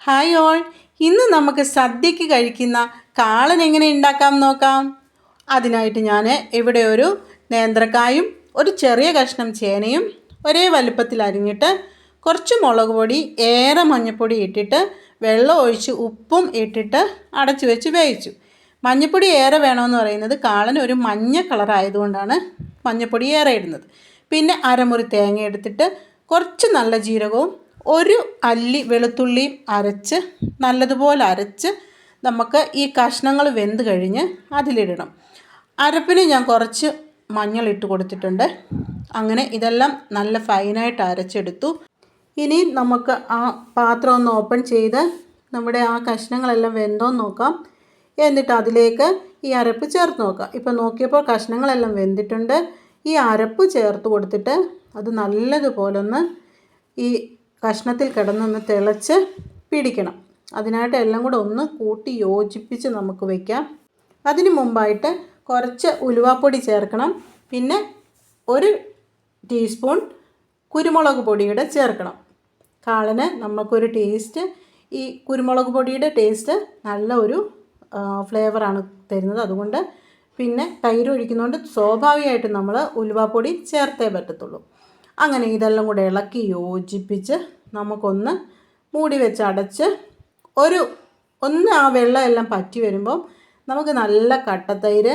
Hi all, ഇന്ന് നമുക്ക് സദ്യക്ക് കഴിക്കുന്ന കാളൻ എങ്ങനെ ഉണ്ടാക്കാം നോക്കാം. അതിനായിട്ട് ഞാൻ ഇവിടെ ഒരു നേന്ത്രക്കായും ഒരു ചെറിയ കഷ്ണം ചേനയും ഒരേ വലുപ്പത്തിൽ അരിഞ്ഞിട്ട് കുറച്ച് മുളക് പൊടി, ഏറെ മഞ്ഞൾപ്പൊടി ഇട്ടിട്ട് വെള്ളം ഒഴിച്ച് ഉപ്പും ഇട്ടിട്ട് അടച്ചു വെച്ച് വേവിച്ചു. മഞ്ഞൾപ്പൊടി ഏറെ വേണമെന്ന് പറയുന്നത് കാളൻ ഒരു മഞ്ഞ കളറായതുകൊണ്ടാണ് മഞ്ഞൾപ്പൊടി ഏറെ ഇടുന്നത്. പിന്നെ അരമുറി തേങ്ങ എടുത്തിട്ട് കുറച്ച് നല്ല ജീരകവും ഒരു അല്ലി വെളുത്തുള്ളിയും അരച്ച് നല്ലതുപോലെ അരച്ച് നമുക്ക് ഈ കഷ്ണങ്ങൾ വെന്ത് കഴിഞ്ഞ് അതിലിടണം. അരപ്പിന് ഞാൻ കുറച്ച് മഞ്ഞളിട്ട് കൊടുത്തിട്ടുണ്ട്. അങ്ങനെ ഇതെല്ലാം നല്ല ഫൈനായിട്ട് അരച്ചെടുത്തു. ഇനി നമുക്ക് ആ പാത്രം ഒന്ന് ഓപ്പൺ ചെയ്ത് നമ്മുടെ ആ കഷ്ണങ്ങളെല്ലാം വെന്തോന്ന് നോക്കാം. എന്നിട്ട് അതിലേക്ക് ഈ അരപ്പ് ചേർത്ത് നോക്കാം. ഇപ്പം നോക്കിയപ്പോൾ കഷ്ണങ്ങളെല്ലാം വെന്തിട്ടുണ്ട്. ഈ അരപ്പ് ചേർത്ത് കൊടുത്തിട്ട് അത് നല്ലതുപോലെ ഒന്ന് ഈ കഷ്ണത്തിൽ കിടന്നൊന്ന് തിളച്ച് പിടിക്കണം. അതിനായിട്ട് എല്ലാം കൂടെ ഒന്ന് കൂട്ടി യോജിപ്പിച്ച് നമുക്ക് വയ്ക്കാം. അതിന് മുമ്പായിട്ട് കുറച്ച് ഉലുവാപ്പൊടി ചേർക്കണം. പിന്നെ 1 ടീസ്പൂൺ കുരുമുളക് പൊടിയുടെ ചേർക്കണം. കാളന് നമുക്കൊരു ടേസ്റ്റ്, ഈ കുരുമുളക് പൊടിയുടെ ടേസ്റ്റ് നല്ല ഒരു ഫ്ലേവറാണ് തരുന്നത്. അതുകൊണ്ട് പിന്നെ തൈര് ഒഴിക്കുന്നതുകൊണ്ട് സ്വാഭാവികമായിട്ട് നമ്മൾ ഉലുവാപ്പൊടി ചേർത്തേ പറ്റത്തുള്ളൂ. അങ്ങനെ ഇതെല്ലാം കൂടെ ഇളക്കി യോജിപ്പിച്ച് നമുക്കൊന്ന് മൂടി വെച്ച് അടച്ച് ഒന്ന് ആ വെള്ളം എല്ലാം പറ്റി വരുമ്പോൾ നമുക്ക് നല്ല കട്ടത്തൈര്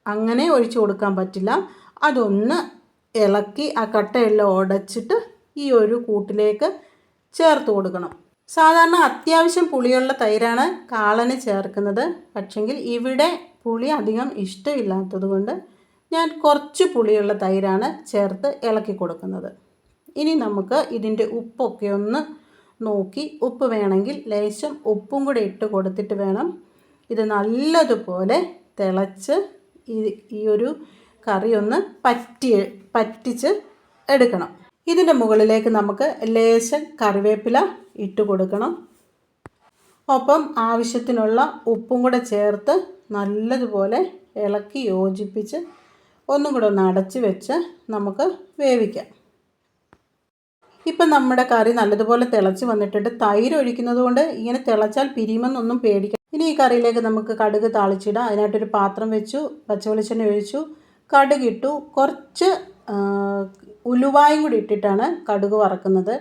അങ്ങനെ ഒഴിച്ചു കൊടുക്കാൻ പറ്റില്ല. അതൊന്ന് ഇളക്കി ആ കട്ടയെല്ലാം ഉടച്ചിട്ട് ഈ ഒരു കൂട്ടിലേക്ക് ചേർത്ത് കൊടുക്കണം. സാധാരണ അത്യാവശ്യം പുളിയുള്ള തൈരാണ് കാളന് ചേർക്കുന്നത്. പക്ഷെങ്കിൽ ഇവിടെ പുളി അധികം ഇഷ്ടമില്ലാത്തത് കൊണ്ട് ഞാൻ കുറച്ച് പുളിയുള്ള തൈരാണ് ചേർത്ത് ഇളക്കി കൊടുക്കുന്നത്. ഇനി നമുക്ക് ഇതിൻ്റെ ഉപ്പൊക്കെ ഒന്ന് നോക്കി, ഉപ്പ് വേണമെങ്കിൽ ലേശം ഉപ്പും കൂടെ ഇട്ട് കൊടുത്തിട്ട് വേണം ഇത് നല്ലതുപോലെ തിളച്ച് ഈ ഒരു കറി ഒന്ന് പറ്റിച്ച് എടുക്കണം. ഇതിൻ്റെ മുകളിലേക്ക് നമുക്ക് ലേശം കറിവേപ്പില ഇട്ട് കൊടുക്കണം. ഒപ്പം ആവശ്യത്തിനുള്ള ഉപ്പും കൂടെ ചേർത്ത് നല്ലതുപോലെ ഇളക്കി യോജിപ്പിച്ച് ഒന്നും കൂടെ ഒന്ന് അടച്ച് വെച്ച് നമുക്ക് വേവിക്കാം. ഇപ്പം നമ്മുടെ കറി നല്ലതുപോലെ തിളച്ച് വന്നിട്ടുണ്ട്. തൈര് ഒഴിക്കുന്നത് കൊണ്ട് ഇങ്ങനെ തിളച്ചാൽ പിരിയുമെന്നൊന്നും പേടിക്കാം. ഇനി ഈ കറിയിലേക്ക് നമുക്ക് കടുക് താളിച്ചിടാം. അതിനായിട്ടൊരു പാത്രം വെച്ചു, പച്ചവെളിച്ചെണ്ണ ഒഴിച്ചു, കടുകിട്ടു. കുറച്ച് ഉലുവായും കൂടി ഇട്ടിട്ടാണ് കടുക് വറക്കുന്നത്.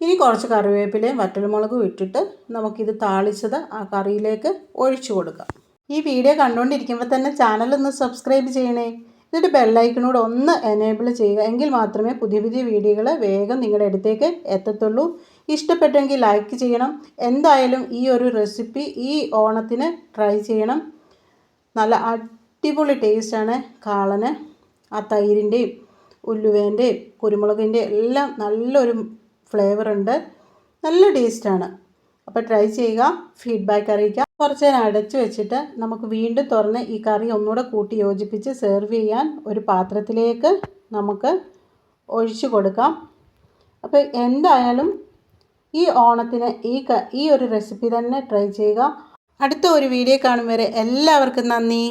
ഇനി കുറച്ച് കറിവേപ്പിലയും വറ്റൽമുളകും ഇട്ടിട്ട് നമുക്കിത് താളിച്ചത് ആ കറിയിലേക്ക് ഒഴിച്ചു കൊടുക്കാം. ഈ വീഡിയോ കണ്ടുകൊണ്ടിരിക്കുമ്പോൾ തന്നെ ചാനലൊന്ന് സബ്സ്ക്രൈബ് ചെയ്യണേ. എന്നിട്ട് ബെല്ലൈക്കണോട് ഒന്ന് എനേബിൾ ചെയ്യുക. എങ്കിൽ മാത്രമേ പുതിയ പുതിയ വീഡിയോകൾ വേഗം നിങ്ങളുടെ അടുത്തേക്ക് എത്തത്തുള്ളൂ. ഇഷ്ടപ്പെട്ടെങ്കിൽ ലൈക്ക് ചെയ്യണം. എന്തായാലും ഈ ഒരു റെസിപ്പി ഈ ഓണത്തിന് ട്രൈ ചെയ്യണം. നല്ല അടിപൊളി ടേസ്റ്റാണ് കാളന്. ആ തൈരിൻ്റെയും ഉലുവേൻ്റെയും കുരുമുളകിൻ്റെയും എല്ലാം നല്ലൊരു ഫ്ലേവറുണ്ട്. നല്ല ടേസ്റ്റാണ്. അപ്പോൾ ട്രൈ ചെയ്യുക, ഫീഡ്ബാക്ക് അറിയിക്കുക. കുറച്ച് നേരം അടച്ചു വെച്ചിട്ട് നമുക്ക് വീണ്ടും തുറന്ന് ഈ കറി ഒന്നുകൂടെ കൂട്ടി യോജിപ്പിച്ച് സെർവ് ചെയ്യാൻ ഒരു പാത്രത്തിലേക്ക് നമുക്ക് ഒഴിച്ചു കൊടുക്കാം. അപ്പോൾ എന്തായാലും ഈ ഓണത്തിന് ഈ ഒരു റെസിപ്പി തന്നെ ട്രൈ ചെയ്യുക. അടുത്ത ഒരു വീഡിയോ കാണും വരെ എല്ലാവർക്കും നന്ദി.